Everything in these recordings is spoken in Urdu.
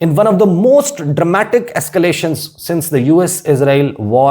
in one of the most dramatic escalations since the US-Israel war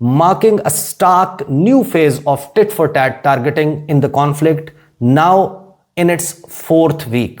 marking a stark new phase of tit for tat targeting in the conflict now in its 4th week,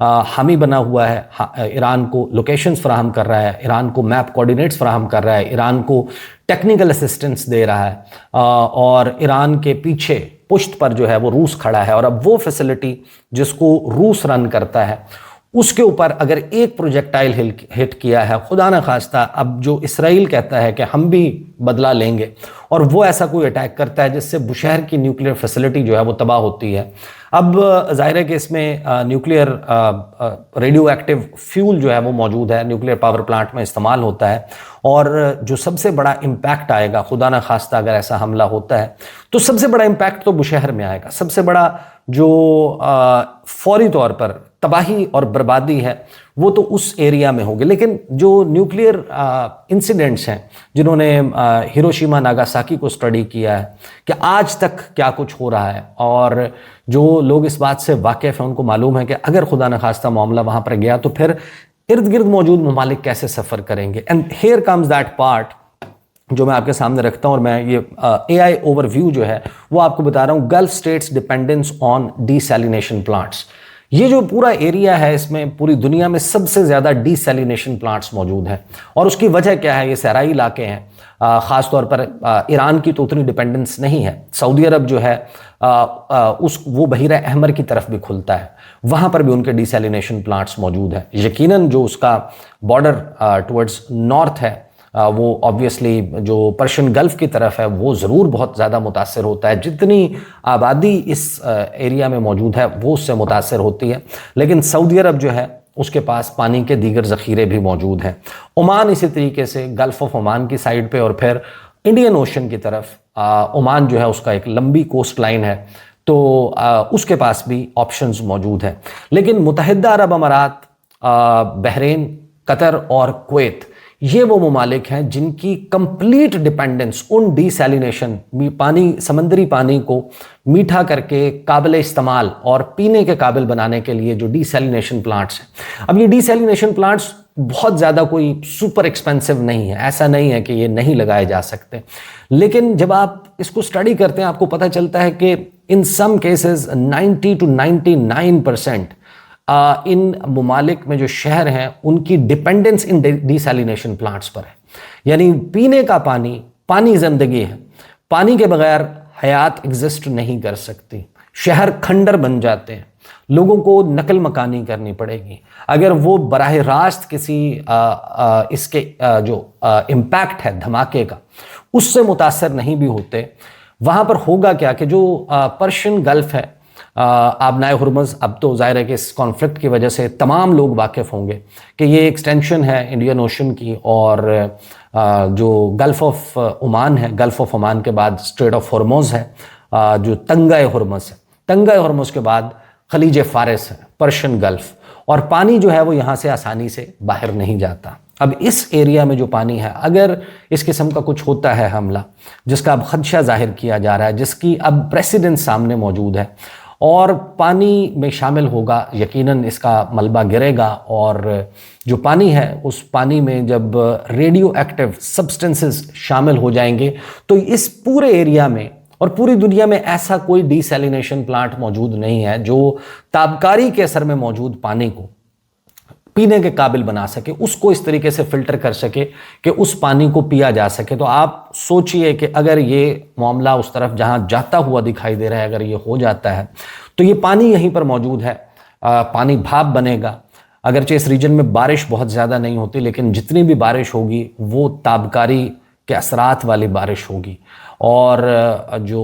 حامی بنا ہوا ہے، ایران کو لوکیشنز فراہم کر رہا ہے، ایران کو میپ کوآرڈینیٹس فراہم کر رہا ہے، ایران کو ٹیکنیکل اسسٹنس دے رہا ہے، اور ایران کے پیچھے پشت پر جو ہے وہ روس کھڑا ہے، اور اب وہ فیسلٹی جس کو روس رن کرتا ہے اس کے اوپر اگر ایک پروجیکٹائل ہٹ کیا ہے، خدا نہ خواستہ اب جو اسرائیل کہتا ہے کہ ہم بھی بدلہ لیں گے، اور وہ ایسا کوئی اٹیک کرتا ہے جس سے بشہر کی نیوکلیئر فیسلٹی جو ہے وہ تباہ ہوتی ہے، اب ظاہر ہے کہ اس میں نیوکلیئر ریڈیو ایکٹیو فیول جو ہے وہ موجود ہے، نیوکلیئر پاور پلانٹ میں استعمال ہوتا ہے، اور جو سب سے بڑا امپیکٹ آئے گا خدا نہ خواستہ اگر ایسا حملہ ہوتا ہے تو سب سے بڑا امپیکٹ تو بشہر میں آئے گا، سب سے بڑا جو فوری طور پر تباہی اور بربادی ہے وہ تو اس ایریا میں ہوگی۔ لیکن جو نیوکلیئر انسیڈنٹس ہیں، جنہوں نے ہیروشیما ناگاساکی کو اسٹڈی کیا ہے کہ آج تک کیا کچھ ہو رہا ہے، اور جو لوگ اس بات سے واقف ہیں ان کو معلوم ہے کہ اگر خدا نخواستہ معاملہ وہاں پر گیا تو پھر ارد گرد موجود ممالک کیسے سفر کریں گے۔ And here comes that part جو میں آپ کے سامنے رکھتا ہوں، اور میں یہ اے آئی اوور ویو جو ہے وہ آپ کو بتا رہا ہوں، Gulf states dependence on desalination plants. یہ جو پورا ایریا ہے اس میں پوری دنیا میں سب سے زیادہ ڈی سیلینیشن پلانٹس موجود ہیں، اور اس کی وجہ کیا ہے؟ یہ صحرائی علاقے ہیں، خاص طور پر ایران کی تو اتنی ڈیپینڈنس نہیں ہے، سعودی عرب جو ہے وہ بحیرہ احمر کی طرف بھی کھلتا ہے، وہاں پر بھی ان کے ڈی سیلینیشن پلانٹس موجود ہیں۔ یقیناً جو اس کا بارڈر ٹورڈز نارتھ ہے وہ آبویسلی جو پرشین گلف کی طرف ہے وہ ضرور بہت زیادہ متاثر ہوتا ہے، جتنی آبادی اس ایریا میں موجود ہے وہ اس سے متاثر ہوتی ہے، لیکن سعودی عرب جو ہے اس کے پاس پانی کے دیگر ذخیرے بھی موجود ہیں، عمان اسی طریقے سے گلف آف عمان کی سائڈ پہ، اور پھر انڈین اوشن کی طرف عمان جو ہے اس کا ایک لمبی کوسٹ لائن ہے، تو اس کے پاس بھی آپشنز موجود ہیں۔ لیکن متحدہ عرب امارات، بحرین، قطر اور کویت، یہ وہ ممالک ہیں جن کی کمپلیٹ ڈیپینڈنس ان ڈی سیلینیشن پانی، سمندری پانی کو میٹھا کر کے قابل استعمال اور پینے کے قابل بنانے کے لیے جو ڈی سیلینیشن پلانٹس ہیں۔ اب یہ ڈی سیلینیشن پلانٹس بہت زیادہ کوئی سپر ایکسپینسو نہیں ہے، ایسا نہیں ہے کہ یہ نہیں لگائے جا سکتے، لیکن جب آپ اس کو اسٹڈی کرتے ہیں آپ کو پتہ چلتا ہے کہ ان سم کیسز 90 to 99% ان ممالک میں جو شہر ہیں ان کی ڈیپینڈنس ان ڈی سیلینیشن پلانٹس پر ہے، یعنی پینے کا پانی، پانی زندگی ہے، پانی کے بغیر حیات ایگزسٹ نہیں کر سکتی، شہر کھنڈر بن جاتے ہیں، لوگوں کو نقل مکانی کرنی پڑے گی، اگر وہ براہ راست کسی اس کے جو امپیکٹ ہے دھماکے کا اس سے متاثر نہیں بھی ہوتے، وہاں پر ہوگا کیا کہ جو پرشین گلف ہے، آبنائے ہرمز، اب تو ظاہر ہے کہ اس کانفلکٹ کی وجہ سے تمام لوگ واقف ہوں گے کہ یہ ایکسٹینشن ہے انڈین اوشن کی، اور جو گلف آف عمان ہے، گلف آف عمان کے بعد اسٹریٹ آف ہرمز ہے، جو تنگہ ہرمز ہے، تنگہ ہرمز کے بعد خلیج فارس ہے، پرشین گلف، اور پانی جو ہے وہ یہاں سے آسانی سے باہر نہیں جاتا۔ اب اس ایریا میں جو پانی ہے، اگر اس قسم کا کچھ ہوتا ہے حملہ جس کا اب خدشہ ظاہر کیا جا رہا ہے، جس کی اب پریسیڈنٹ سامنے موجود ہے، اور پانی میں شامل ہوگا، یقیناً اس کا ملبہ گرے گا، اور جو پانی ہے اس پانی میں جب ریڈیو ایکٹیو سبسٹنسز شامل ہو جائیں گے تو اس پورے ایریا میں اور پوری دنیا میں ایسا کوئی ڈی سیلینیشن پلانٹ موجود نہیں ہے جو تابکاری کے اثر میں موجود پانی کو پینے کے قابل بنا سکے، اس کو اس طریقے سے فلٹر کر سکے کہ اس پانی کو پیا جا سکے۔ تو آپ سوچئے کہ اگر یہ معاملہ اس طرف جہاں جاتا ہوا دکھائی دے رہا ہے، اگر یہ ہو جاتا ہے تو یہ پانی یہیں پر موجود ہے، پانی بھاپ بنے گا، اگرچہ اس ریجن میں بارش بہت زیادہ نہیں ہوتی، لیکن جتنی بھی بارش ہوگی وہ تابکاری کے اثرات والی بارش ہوگی، اور جو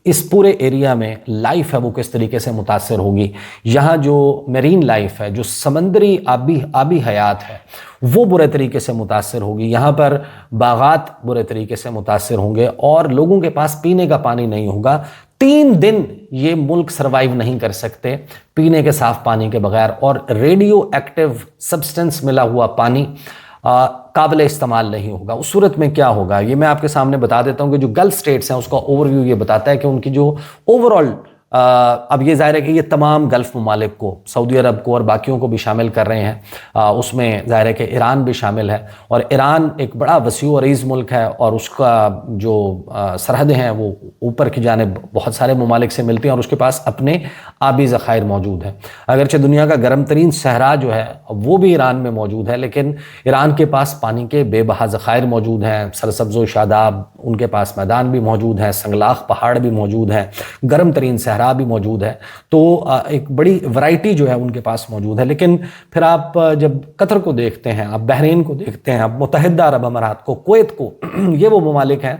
اس پورے ایریا میں لائف ہے وہ کس طریقے سے متاثر ہوگی، یہاں جو میرین لائف ہے، جو سمندری آبی حیات ہے وہ برے طریقے سے متاثر ہوگی، یہاں پر باغات برے طریقے سے متاثر ہوں گے، اور لوگوں کے پاس پینے کا پانی نہیں ہوگا۔ 3 دن یہ ملک سروائیو نہیں کر سکتے پینے کے صاف پانی کے بغیر، اور ریڈیو ایکٹیو سبسٹنس ملا ہوا پانی قابل استعمال نہیں ہوگا۔ اس صورت میں کیا ہوگا یہ میں آپ کے سامنے بتا دیتا ہوں کہ جو گلف سٹیٹس ہیں اس کا اوور ویو یہ بتاتا ہے کہ ان کی جو اوور آل اب یہ ظاہر ہے کہ یہ تمام گلف ممالک کو، سعودی عرب کو اور باقیوں کو بھی شامل کر رہے ہیں، اس میں ظاہر ہے کہ ایران بھی شامل ہے، اور ایران ایک بڑا وسیع و عریض ملک ہے، اور اس کا جو سرحدیں ہیں وہ اوپر کی جانب بہت سارے ممالک سے ملتی ہیں، اور اس کے پاس اپنے آبی ذخائر موجود ہیں۔ اگرچہ دنیا کا گرم ترین صحرا جو ہے وہ بھی ایران میں موجود ہے، لیکن ایران کے پاس پانی کے بے بہا ذخائر موجود ہیں، سرسبز و شاداب ان کے پاس میدان بھی موجود ہیں، سنگلاخ پہاڑ بھی موجود ہیں، گرم ترین صحرا بھی موجود ہے، تو ایک بڑی ورائٹی جو ہے ان کے پاس موجود ہے۔ لیکن پھر آپ جب قطر کو دیکھتے ہیں، آپ بحرین کو دیکھتے ہیں، آپ متحدہ عرب امارات کو، کویت کو، یہ وہ ممالک ہیں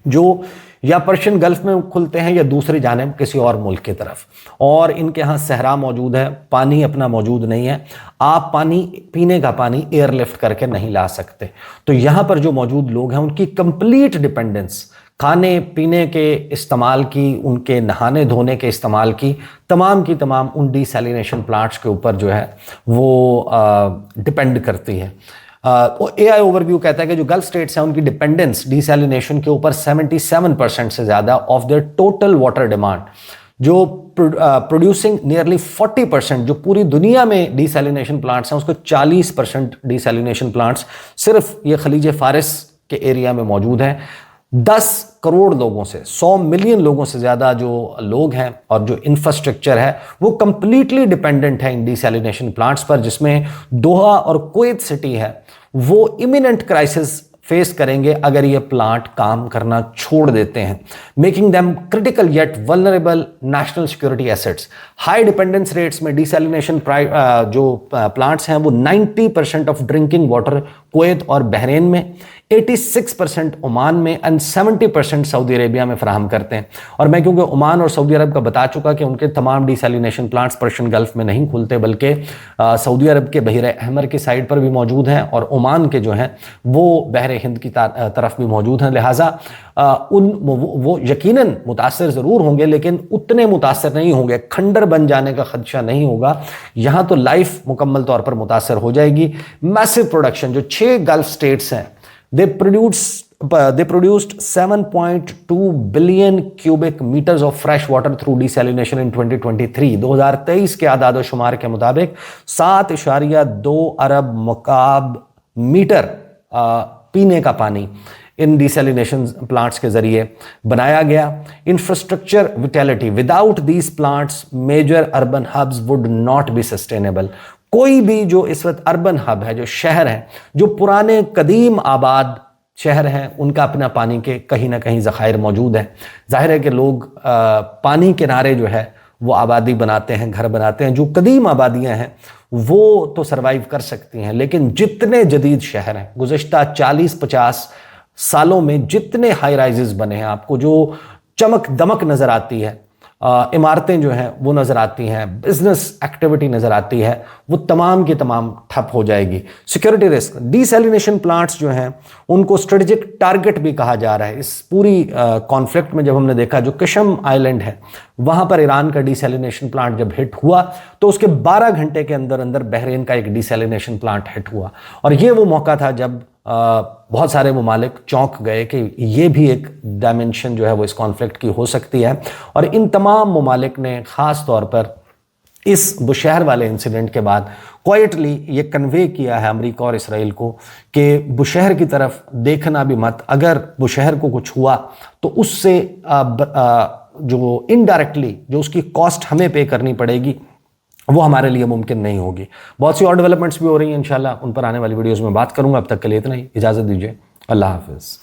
جو یا پرشین گلف میں کھلتے ہیں یا دوسری جانب کسی اور ملک کی طرف، اور ان کے ہاں صحرا موجود ہے، پانی اپنا موجود نہیں ہے، آپ پانی، پینے کا پانی ایئر لفٹ کر کے نہیں لا سکتے۔ تو یہاں پر جو موجود لوگ ہیں ان کی کمپلیٹ ڈیپینڈنس کھانے پینے کے استعمال کی، ان کے نہانے دھونے کے استعمال کی تمام ان ڈی سیلینیشن پلانٹس کے اوپر جو ہے وہ ڈیپینڈ کرتی ہے۔ اے آئی اوور ویو کہتا ہے کہ جو گلف سٹیٹس ہیں ان کی ڈیپینڈنس ڈی سیلینیشن کے اوپر 77% سے زیادہ of their total water demand, جو پروڈیوسنگ نیئرلی 40%، جو پوری دنیا میں ڈی سیلینیشن پلانٹس ہیں اس کو 40% ڈی سیلینیشن پلانٹس صرف یہ خلیج فارس کے ایریا میں موجود ہیں۔ 10 کروڑ لوگوں سے، 100 ملین لوگوں سے زیادہ جو لوگ ہیں اور جو انفراسٹرکچر ہے وہ کمپلیٹلی ڈیپینڈنٹ ہے ان ڈی سیلینیشن پلانٹس پر، جس میں دوحہ اور کویت سٹی ہے وہ امییننٹ کرائسس فیس کریں گے اگر یہ پلانٹ کام کرنا چھوڑ دیتے ہیں، making them critical yet vulnerable national security assets. High dependence rates میں ڈی سیلینیشن جو پلانٹس ہیں وہ 90% آف ڈرنکنگ واٹر کویت اور بحرین میں، 86% عمان میں اینڈ 70% سعودی عربیہ میں فراہم کرتے ہیں۔ اور میں کیونکہ عمان اور سعودی عرب کا بتا چکا کہ ان کے تمام D salination plants Persian golf میں نہیں کھلتے، بلکہ سعودی عرب کے بحیرہ احمر کی سائڈ پر بھی موجود ہیں، اور عمان کے جو ہیں وہ بحر ہند کی طرف بھی موجود ہیں، لہٰذا وہ یقیناً متاثر ضرور ہوں گے لیکن اتنے متاثر نہیں ہوں گے، کھنڈر بن جانے کا خدشہ نہیں ہوگا۔ یہاں تو لائف مکمل طور پر متاثر ہو جائے گی۔ میسو پروڈکشن، جو 6 گلف سٹیٹس ہیں، they produced 7.2 billion cubic meters of fresh water through desalination in 2023۔ 2023 کے اعداد و شمار کے مطابق 7.2 ارب مکعب میٹر پینے کا پانی ان ڈیسیلینیشن پلانٹس کے ذریعے بنایا گیا۔ Infrastructure vitality, without these plants major urban hubs would not be sustainable. کوئی بھی جو اس وقت اربن ہب ہے، جو شہر ہیں، جو پرانے قدیم آباد شہر ہیں، ان کا اپنا پانی کے کہیں نہ کہیں ذخائر موجود ہیں۔ ظاہر ہے کہ لوگ پانی کنارے جو ہے وہ آبادی بناتے ہیں، گھر بناتے ہیں۔ جو قدیم آبادیاں ہیں وہ تو سروائیو کر سکتی ہیں، لیکن جتنے جدید شہر ہیں گزشتہ 40-50 سالوں میں، جتنے ہائی رائزز بنے ہیں، آپ کو جو چمک دمک نظر آتی ہے، عمارتیں جو ہیں وہ نظر آتی ہیں، بزنس ایکٹیویٹی نظر آتی ہے، وہ تمام کی تمام ٹھپ ہو جائے گی۔ Security risk, D salination plants جو ہیں ان کو اسٹریٹجک ٹارگٹ بھی کہا جا رہا ہے۔ اس پوری کانفلکٹ میں جب ہم نے دیکھا جو کشم آئیلینڈ ہے وہاں پر ایران کا ڈی سیلینیشن پلانٹ جب ہٹ ہوا تو اس کے 12 گھنٹے کے اندر اندر بحرین کا ایک ڈی سیلینیشن پلانٹ ہٹ ہوا، اور یہ وہ موقع تھا جب بہت سارے ممالک چونک گئے کہ یہ بھی ایک ڈائمنشن جو ہے وہ اس کانفلکٹ کی ہو سکتی ہے۔ اور ان تمام ممالک نے خاص طور پر اس بشہر والے انسیڈنٹ کے بعد کوائٹلی یہ کنوے کیا ہے امریکہ اور اسرائیل کو کہ بشہر کی طرف دیکھنا بھی مت، اگر بشہر کو کچھ ہوا تو اس سے جو انڈائریکٹلی جو اس کی کاسٹ ہمیں پے کرنی پڑے گی وہ ہمارے لیے ممکن نہیں ہوگی۔ بہت سی اور ڈیولپمنٹس بھی ہو رہی ہیں، انشاءاللہ ان پر آنے والی ویڈیوز میں بات کروں گا۔ اب تک کے لیے اتنا ہی، اجازت دیجیے، اللہ حافظ۔